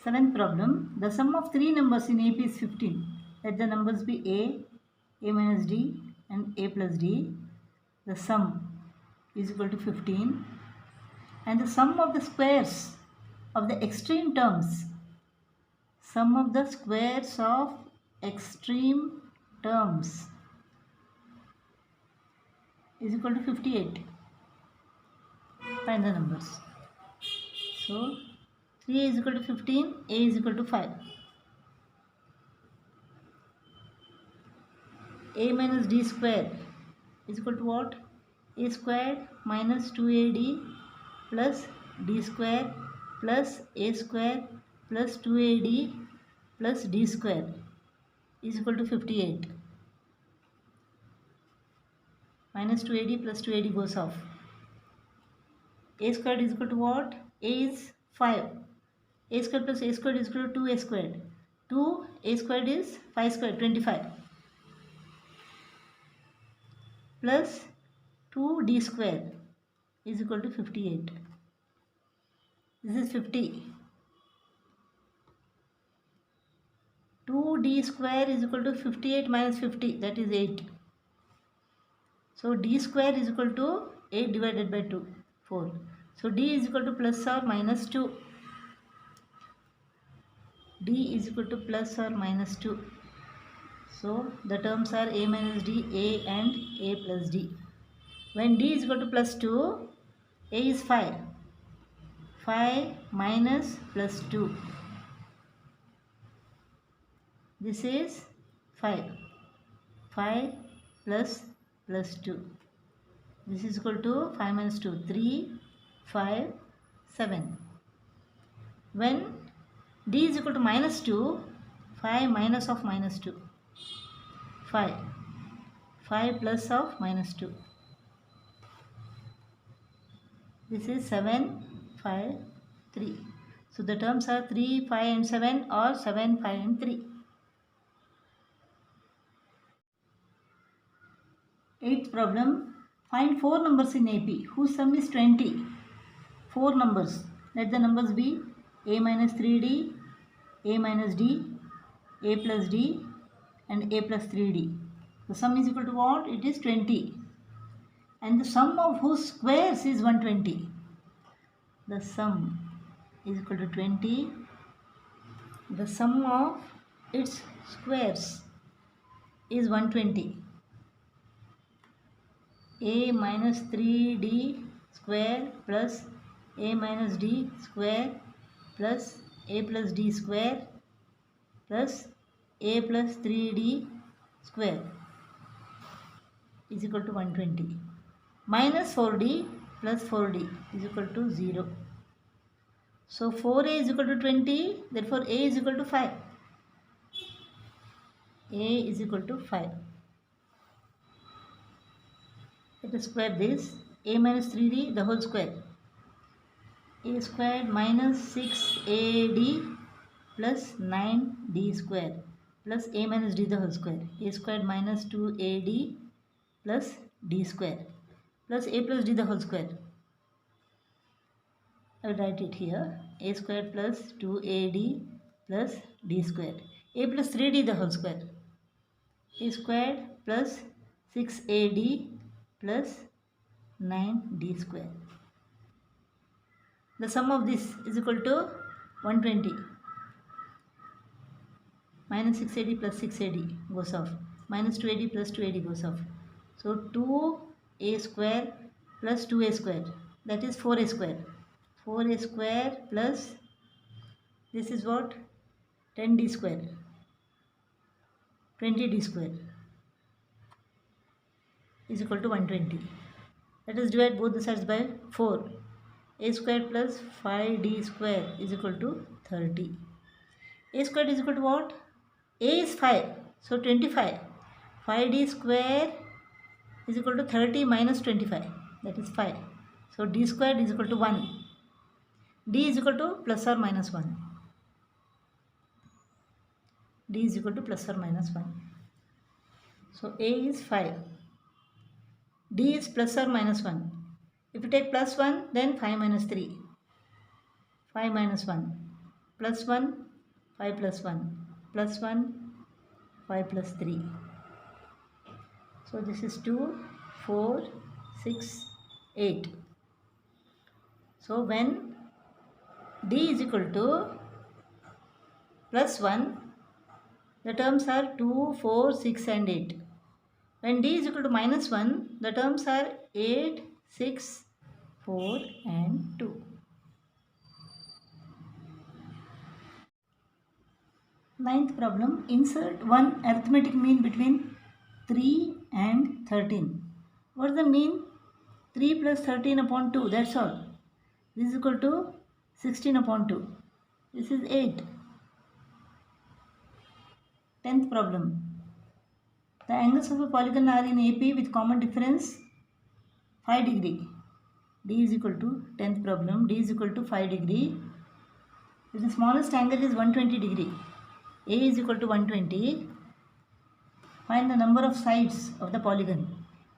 Seventh problem. The sum of three numbers in AP is 15. Let the numbers be A minus D, and A plus D. The sum is equal to 15. And the sum of the squares of the extreme terms. Sum of the squares of extreme terms is equal to 58. Find the numbers. So 3 is equal to 15, A is equal to 5. A minus D square is equal to what? A squared minus 2AD plus D square plus A square plus 2AD plus D square is equal to 58. Minus 2AD plus 2AD goes off. A squared is equal to what? A is 5. A squared plus A squared is equal to 2A squared. 2A squared is 5 squared, 25. Plus 2D square is equal to 58. This is 50. 2D square is equal to 58 minus 50, that is 8. So D square is equal to 8 divided by 2, 4. So D is equal to plus or minus 2. D is equal to plus or minus 2. So the terms are A minus D, A and A plus D. When D is equal to plus 2, A is 5. 5 minus plus 2. This is 5. 5 plus 2. This is equal to 5 minus 2. 3, 5, 7. When D is equal to minus 2, 5 minus of minus 2. 5. 5 plus of minus 2. This is 7, 5, 3. So the terms are 3, 5 and 7 or 7, 5 and 3. Eighth problem. Find 4 numbers in AP whose sum is 20. 4 numbers. Let the numbers be A minus 3D, A minus D, A plus D and A plus 3D. The sum is equal to what? It is 20. And the sum of whose squares is 120. The sum is equal to 20. The sum of its squares is 120. A minus 3D square plus A minus D square plus A plus D square plus A plus 3D square is equal to 120. Minus 4D plus 4D is equal to 0. So 4A is equal to 20, therefore A is equal to 5. A is equal to 5. Let us square this. A minus 3D the whole square. A squared minus 6AD plus 9D square plus A minus D the whole square. A squared minus 2AD plus D square plus A plus D the whole square. I will write it here. A squared plus 2AD plus D square. A plus 3D the whole square. A squared plus 6AD plus 9D square. The sum of this is equal to 120. Minus 6AD plus 6AD goes off. Minus 2AD plus 2AD goes off. So 2A square plus 2A square, that is 4A square. 4A square plus this is what? 10D square. 20D square is equal to 120. Let us divide both the sides by 4. A square plus 5D square is equal to 30. A square is equal to what? A is 5. So 25. 5D square is equal to 30 minus 25. That is 5. So D square is equal to 1. D is equal to plus or minus 1. D is equal to plus or minus 1. So A is 5. D is plus or minus 1. If you take plus 1, then 5 minus 3. 5 minus 1. plus 1, 5 plus 1, plus 1, 5 plus 3. So this is 2, 4, 6, 8. So when D is equal to plus 1, the terms are 2, 4, 6 and 8. When D is equal to minus 1, the terms are 8, 6, 4 and 2. Ninth problem, insert one arithmetic mean between 3 and 13. What is the mean? 3 plus 13 upon 2, that's all. This is equal to 16 upon 2. This is 8. 10th problem. The angles of a polygon are in AP with common difference 5 degree. D is equal to 10th problem. D is equal to 5 degree. If the smallest angle is 120 degree. A is equal to 120. Find the number of sides of the polygon.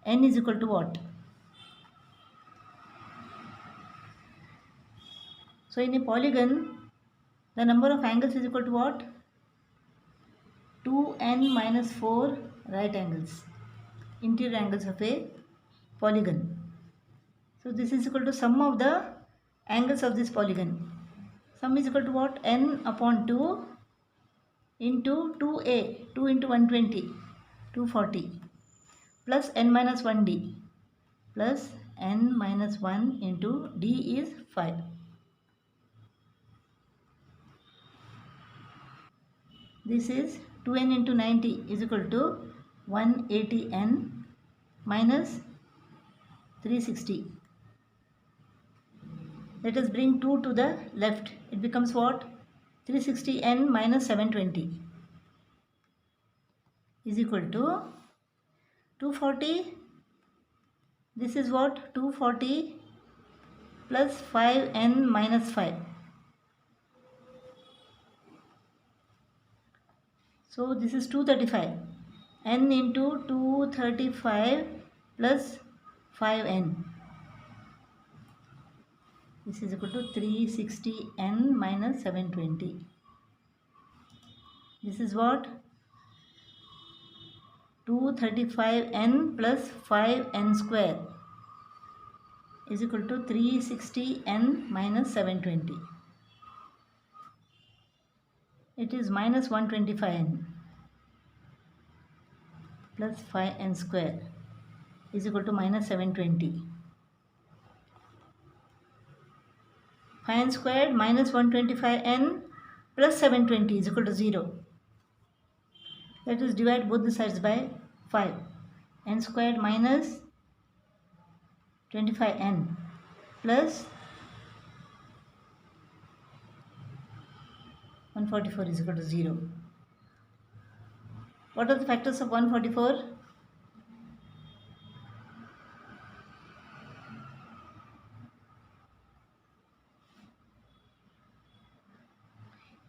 N is equal to what? So in a polygon, the number of angles is equal to what? 2n minus 4 right angles, interior angles of a polygon. So this is equal to sum of the angles of this polygon. Sum is equal to what? N upon 2 into 2a, 2 into 120, 240, plus n minus 1d, plus n minus 1 into d is 5. This is 2n into 90 is equal to 180n minus 360. Let us bring 2 to the left. It becomes what? 360n minus 720 is equal to 240. This is what? 240 plus 5n minus 5. So this is 235. N into 235 plus 5n. This is equal to 360n minus 720. This is what? 235n plus 5n square is equal to 360n minus 720. It is minus 125n plus 5n square is equal to minus 720. 5n squared minus 125n plus 720 is equal to 0. Let us divide both the sides by 5. N squared minus 25n plus 144 is equal to 0. What are the factors of 144?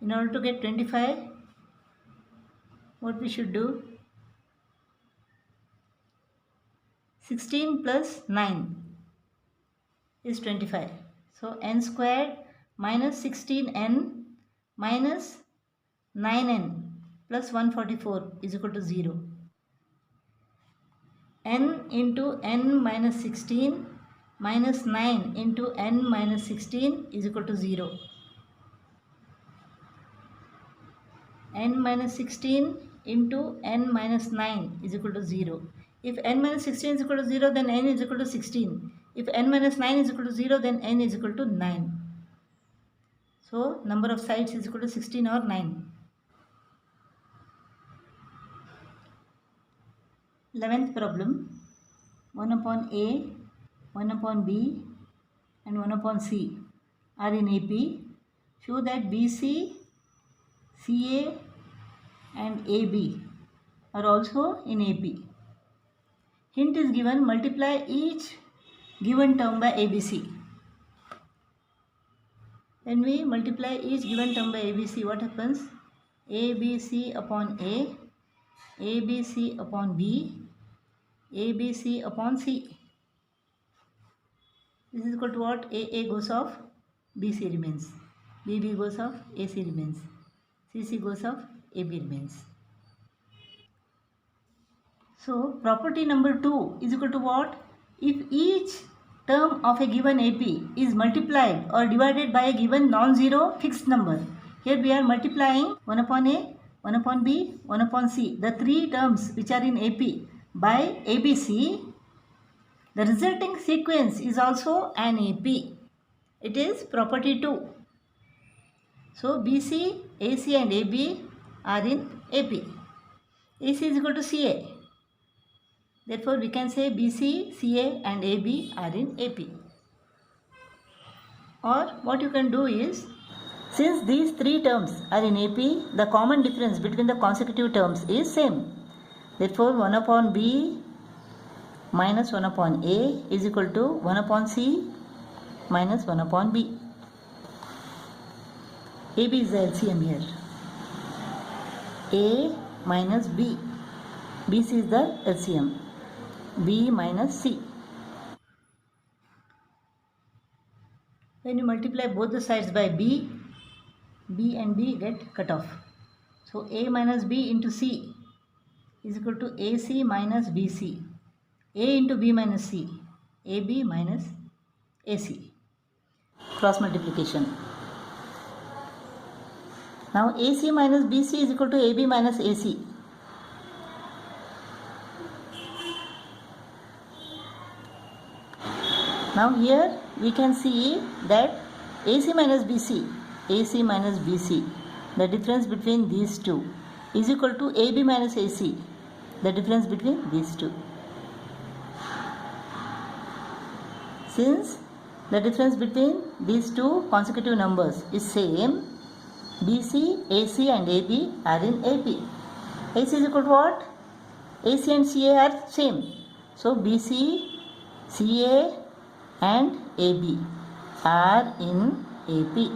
In order to get 25, what we should do? 16 plus 9 is 25. So n squared minus 16n minus 9n plus 144 is equal to 0. N into n minus 16 minus 9 into n minus 16 is equal to 0. N minus 16 into n minus 9 is equal to 0. If n minus 16 is equal to 0, then n is equal to 16. If n minus 9 is equal to 0, then n is equal to 9. So number of sides is equal to 16 or 9. 11th problem. 1 upon A, 1 upon B and 1 upon C are in AP. Show that BC, CA and AB are also in AP. Hint is given, multiply each given term by ABC. When we multiply each given term by ABC, what happens? ABC upon A, ABC upon B, ABC upon C. This is equal to what? AA goes off, BC remains. BB goes off, AC remains. CC goes off, AB remains. So property number 2 is equal to what? If each term of a given AP is multiplied or divided by a given non-zero fixed number. Here we are multiplying 1 upon A, 1 upon B, 1 upon C. The three terms which are in AP by ABC. The resulting sequence is also an AP. It is property 2. So BC, AC and AB are in AP. AC is equal to CA. Therefore, we can say BC, CA and AB are in AP. Or what you can do is, since these three terms are in AP, the common difference between the consecutive terms is same. Therefore, 1 upon B minus 1 upon A is equal to 1 upon C minus 1 upon B. AB is the LCM here. A minus B. BC is the LCM. B minus C. When you multiply both the sides by B, B and B get cut off. So A minus B into C is equal to AC minus BC. A into B minus C. AB minus AC. Cross multiplication. Now AC minus BC is equal to AB minus AC. Now here we can see that AC minus BC, the difference between these two is equal to AB minus AC, the difference between these two. Since the difference between these two consecutive numbers is same, BC, AC and AB are in AP. AC is equal to what? AC and CA are same. So BC, CA and AB are in AP.